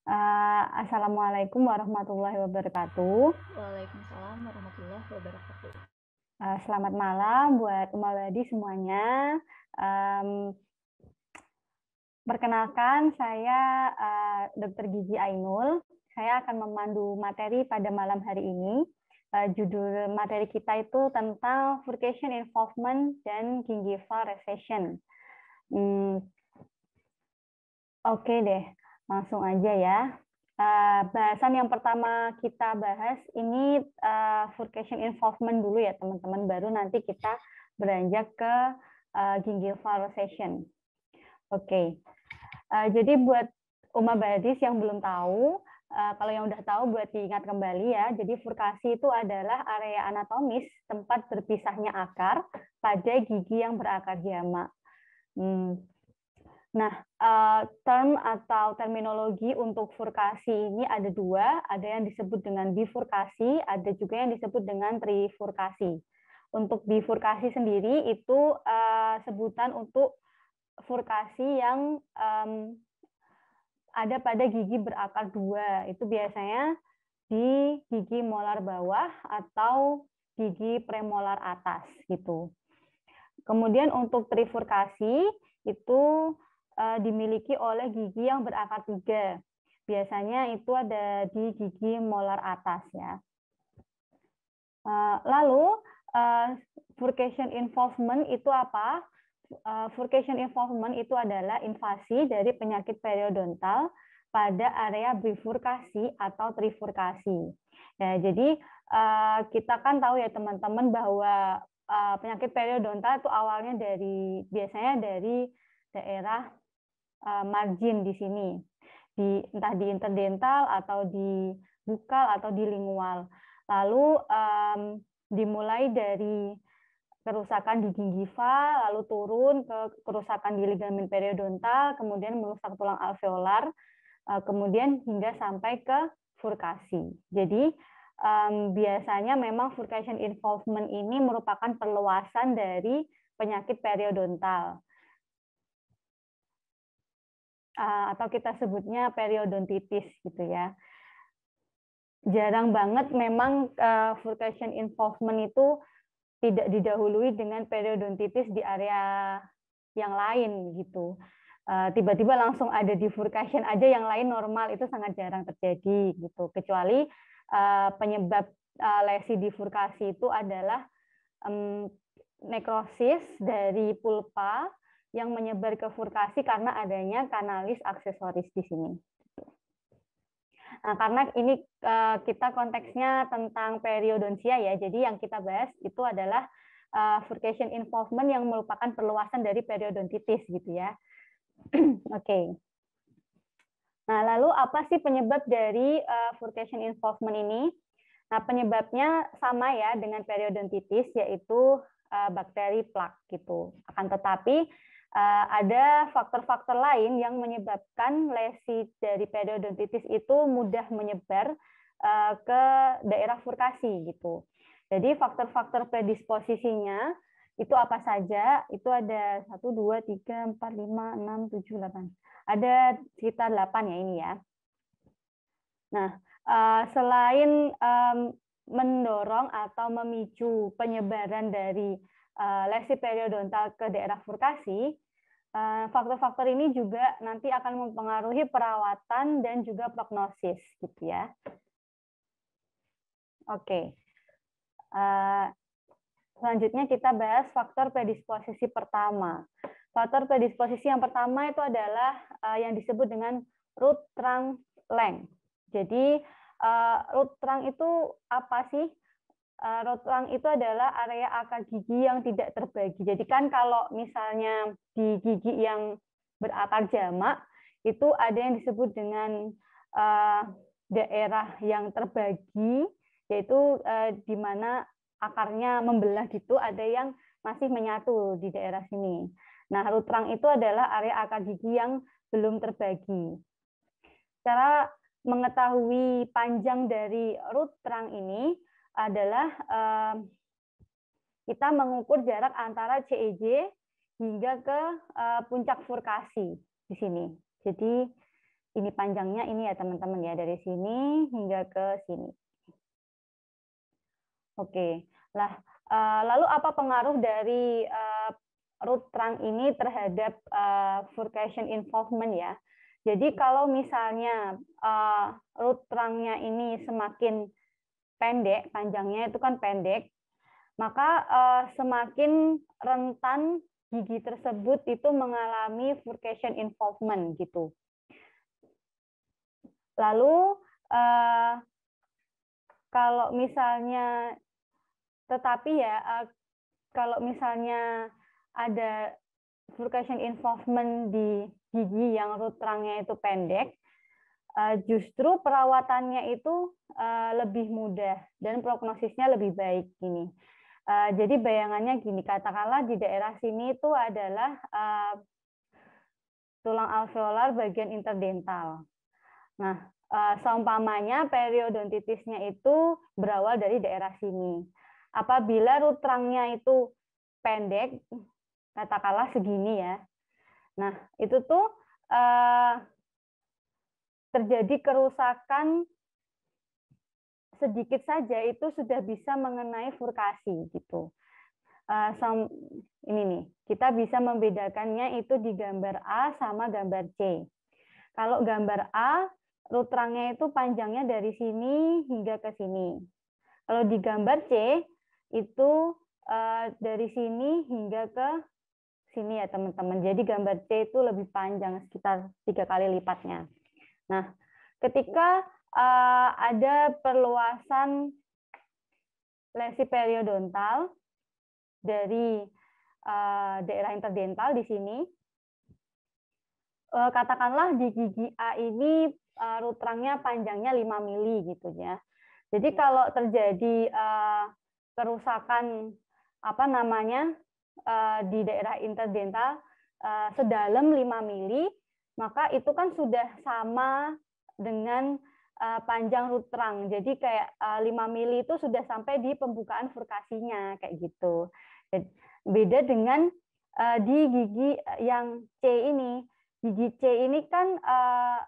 Assalamualaikum warahmatullahi wabarakatuh. Waalaikumsalam warahmatullahi wabarakatuh. Selamat malam buat Umal Badi semuanya. Perkenalkan, saya Dr. Gizi Ainul. Saya akan memandu materi pada malam hari ini. Judul materi kita itu tentang furcation involvement dan gingival recession. Oke deh, langsung aja ya. Bahasan yang pertama kita bahas ini furcation involvement dulu ya teman-teman, baru nanti kita beranjak ke gingival recession. Oke. Jadi buat Uma Badis yang belum tahu, kalau yang udah tahu buat diingat kembali ya. Jadi furkasi itu adalah area anatomis tempat berpisahnya akar pada gigi yang berakar jamak. Nah, term atau terminologi untuk furkasi ini ada dua, ada yang disebut dengan bifurkasi, ada juga yang disebut dengan trifurkasi. Untuk bifurkasi sendiri itu sebutan untuk furkasi yang ada pada gigi berakar dua, itu biasanya di gigi molar bawah atau gigi premolar atas gitu. Kemudian untuk trifurkasi itu dimiliki oleh gigi yang berakar tiga. Biasanya itu ada di gigi molar atas ya. Lalu furcation involvement itu apa? Furcation involvement itu adalah invasi dari penyakit periodontal pada area bifurkasi atau trifurkasi. Ya, jadi kita kan tahu ya teman-teman bahwa penyakit periodontal itu awalnya biasanya dari daerah margin di sini, entah di interdental atau di bukal atau di lingual. Lalu dimulai dari kerusakan di gingiva, lalu turun ke kerusakan di ligamen periodontal, kemudian merusak tulang alveolar, kemudian hingga sampai ke furkasi. Jadi biasanya memang furcation involvement ini merupakan perluasan dari penyakit periodontal. Atau kita sebutnya periodontitis gitu ya. Jarang banget memang furcation involvement itu tidak didahului dengan periodontitis di area yang lain gitu. Tiba-tiba langsung ada bifurcation aja yang lain normal, itu sangat jarang terjadi gitu. Kecuali penyebab lesi bifurkasi itu adalah nekrosis dari pulpa yang menyebar ke furkasi karena adanya kanalis aksesoris di sini. Nah, karena ini kita konteksnya tentang periodontia ya, jadi yang kita bahas itu adalah furcation involvement yang merupakan perluasan dari periodontitis gitu ya. Oke. Nah, lalu apa sih penyebab dari furcation involvement ini? Nah, penyebabnya sama ya dengan periodontitis, yaitu bakteri plak gitu. Akan tetapi ada faktor-faktor lain yang menyebabkan lesi dari periodontitis itu mudah menyebar ke daerah furkasi gitu. Jadi faktor-faktor predisposisinya itu apa saja? Itu ada 1, 2, 3, 4, 5, 6, 7, 8. Ada sekitar 8 ya ini ya. Nah, selain mendorong atau memicu penyebaran dari lesi periodontal ke daerah furkasi, faktor-faktor ini juga nanti akan mempengaruhi perawatan dan juga prognosis, gitu ya. Oke. Selanjutnya kita bahas faktor predisposisi pertama. Faktor predisposisi yang pertama itu adalah yang disebut dengan root trunk length. Jadi root trunk itu apa sih? Root trunk itu adalah area akar gigi yang tidak terbagi. Jadi kan kalau misalnya di gigi yang berakar jamak itu ada yang disebut dengan daerah yang terbagi, yaitu di mana akarnya membelah gitu, ada yang masih menyatu di daerah sini. Nah, root trunk itu adalah area akar gigi yang belum terbagi. Cara mengetahui panjang dari root trunk ini adalah kita mengukur jarak antara CEJ hingga ke puncak furkasi di sini. Jadi ini panjangnya ini ya teman-teman ya, dari sini hingga ke sini. Oke, lalu apa pengaruh dari root trunk ini terhadap furcation involvement ya? Jadi kalau misalnya root trunknya ini semakin pendek, panjangnya itu kan pendek, maka semakin rentan gigi tersebut itu mengalami furcation involvement gitu. Lalu kalau misalnya kalau misalnya ada furcation involvement di gigi yang root trunknya itu pendek, justru perawatannya itu lebih mudah dan prognosisnya lebih baik gini. Jadi bayangannya gini, katakanlah di daerah sini itu adalah tulang alveolar bagian interdental. Nah, seumpamanya periodontitisnya itu berawal dari daerah sini. Apabila root trunknya itu pendek, katakanlah segini ya. Nah, itu tuh terjadi kerusakan sedikit saja itu sudah bisa mengenai furkasi gitu. Ini nih, kita bisa membedakannya itu di gambar A sama gambar C. Kalau gambar A, root trunknya itu panjangnya dari sini hingga ke sini. Kalau di gambar C, itu dari sini hingga ke sini ya teman-teman. Jadi gambar C itu lebih panjang, sekitar 3 kali lipatnya. Nah, ketika ada perluasan lesi periodontal dari daerah interdental di sini, katakanlah di gigi A ini root trunknya panjangnya 5 mili gitu ya. Jadi kalau terjadi kerusakan di daerah interdental sedalam 5 mili, maka itu kan sudah sama dengan panjang root trunk. Jadi kayak 5 mili itu sudah sampai di pembukaan furkasinya kayak gitu. Beda dengan di gigi yang C ini. Gigi C ini kan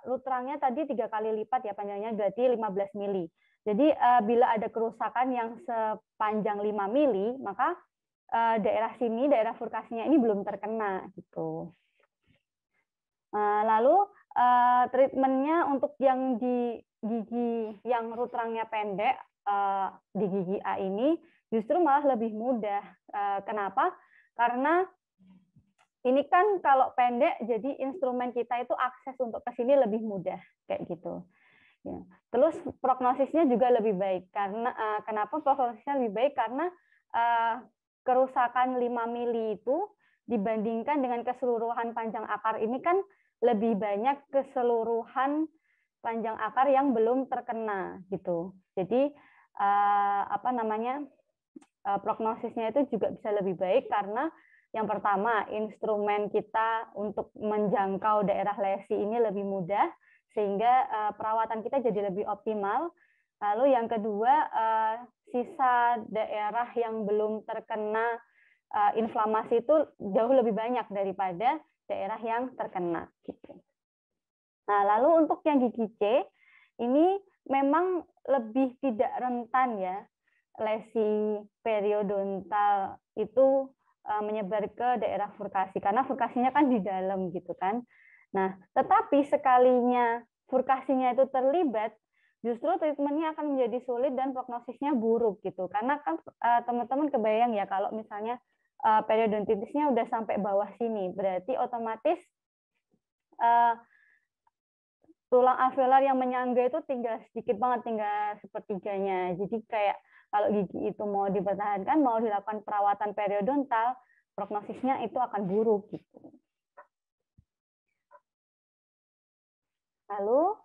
root trunknya tadi 3 kali lipat ya panjangnya, berarti 15 mili. Jadi bila ada kerusakan yang sepanjang 5 mili, maka daerah sini, daerah furkasinya ini belum terkena gitu. Lalu treatmentnya untuk yang di gigi yang root trunknya pendek di gigi A ini justru malah lebih mudah. Kenapa? Karena ini kan kalau pendek, jadi instrumen kita itu akses untuk ke sini lebih mudah kayak gitu. Ya. Terus prognosisnya juga lebih baik karena kenapa prognosisnya lebih baik? Karena kerusakan 5 mili itu dibandingkan dengan keseluruhan panjang akar ini kan lebih banyak keseluruhan panjang akar yang belum terkena gitu. Jadi prognosisnya itu juga bisa lebih baik karena yang pertama instrumen kita untuk menjangkau daerah lesi ini lebih mudah sehingga perawatan kita jadi lebih optimal. Lalu yang kedua, sisa daerah yang belum terkena inflamasi itu jauh lebih banyak daripada daerah yang terkena. Gitu. Nah, lalu untuk yang gigi C, ini memang lebih tidak rentan ya, lesi periodontal itu menyebar ke daerah furkasi, karena furkasinya kan di dalam gitu kan. Nah, tetapi sekalinya furkasinya itu terlibat, justru treatmentnya akan menjadi sulit dan prognosisnya buruk gitu. Karena kan teman-teman kebayang ya kalau misalnya periodontitisnya udah sampai bawah sini, berarti otomatis tulang alveolar yang menyangga itu tinggal sedikit banget, tinggal sepertiganya. Jadi kayak kalau gigi itu mau dipertahankan, mau dilakukan perawatan periodontal, prognosisnya itu akan buruk gitu. Lalu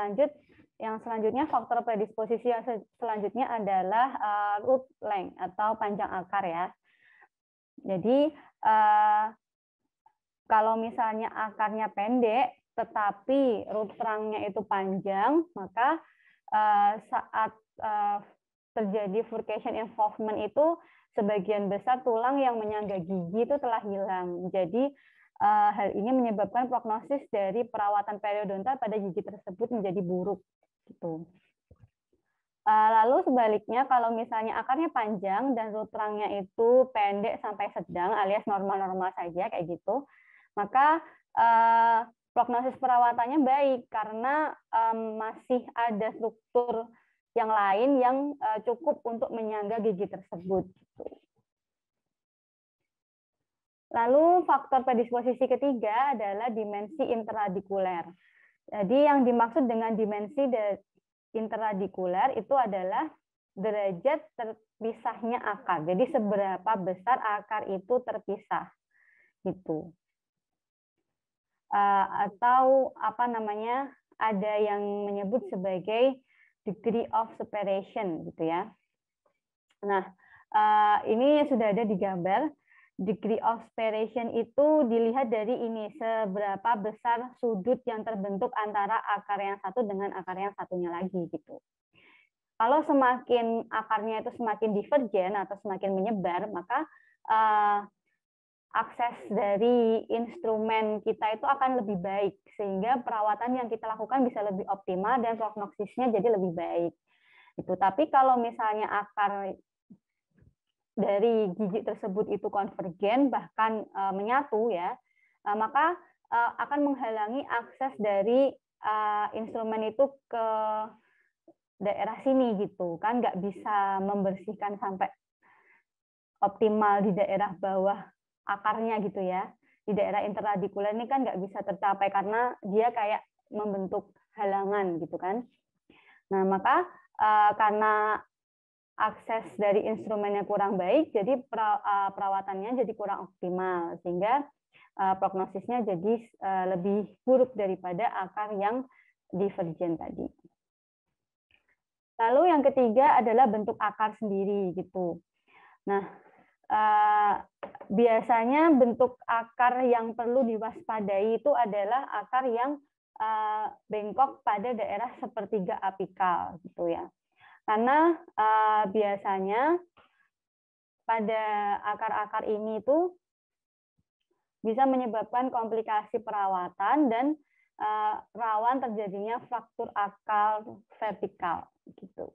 lanjut, yang selanjutnya faktor predisposisi yang selanjutnya adalah root length atau panjang akar ya. Jadi kalau misalnya akarnya pendek, tetapi root trunk-nya itu panjang, maka saat terjadi furcation involvement itu sebagian besar tulang yang menyangga gigi itu telah hilang. Jadi hal ini menyebabkan prognosis dari perawatan periodontal pada gigi tersebut menjadi buruk. Gitu. Lalu sebaliknya, kalau misalnya akarnya panjang dan rutrangnya itu pendek sampai sedang alias normal-normal saja kayak gitu, maka prognosis perawatannya baik karena masih ada struktur yang lain yang cukup untuk menyangga gigi tersebut. Lalu faktor predisposisi ketiga adalah dimensi intraradikuler. Jadi yang dimaksud dengan dimensi intraradikuler itu adalah derajat terpisahnya akar. Jadi seberapa besar akar itu terpisah, gitu. Atau apa namanya? Ada yang menyebut sebagai degree of separation, gitu ya. Nah, ini sudah ada di gambar. Degree of separation itu dilihat dari ini, seberapa besar sudut yang terbentuk antara akar yang satu dengan akar yang satunya lagi gitu. Kalau semakin akarnya itu semakin divergen atau semakin menyebar, maka akses dari instrumen kita itu akan lebih baik, sehingga perawatan yang kita lakukan bisa lebih optimal dan prognosisnya jadi lebih baik. Itu. Tapi kalau misalnya akar dari gigi tersebut itu konvergen bahkan menyatu ya, maka akan menghalangi akses dari instrumen itu ke daerah sini gitu kan, nggak bisa membersihkan sampai optimal di daerah bawah akarnya gitu ya. Di daerah intraradikuler ini kan nggak bisa tercapai karena dia kayak membentuk halangan gitu kan. Nah maka karena akses dari instrumennya kurang baik, jadi perawatannya jadi kurang optimal, sehingga prognosisnya jadi lebih buruk daripada akar yang divergen tadi. Lalu yang ketiga adalah bentuk akar sendiri gitu. Nah, biasanya bentuk akar yang perlu diwaspadai itu adalah akar yang bengkok pada daerah sepertiga apikal gitu ya. Karena biasanya pada akar-akar ini itu bisa menyebabkan komplikasi perawatan dan rawan terjadinya fraktur akal vertikal gitu.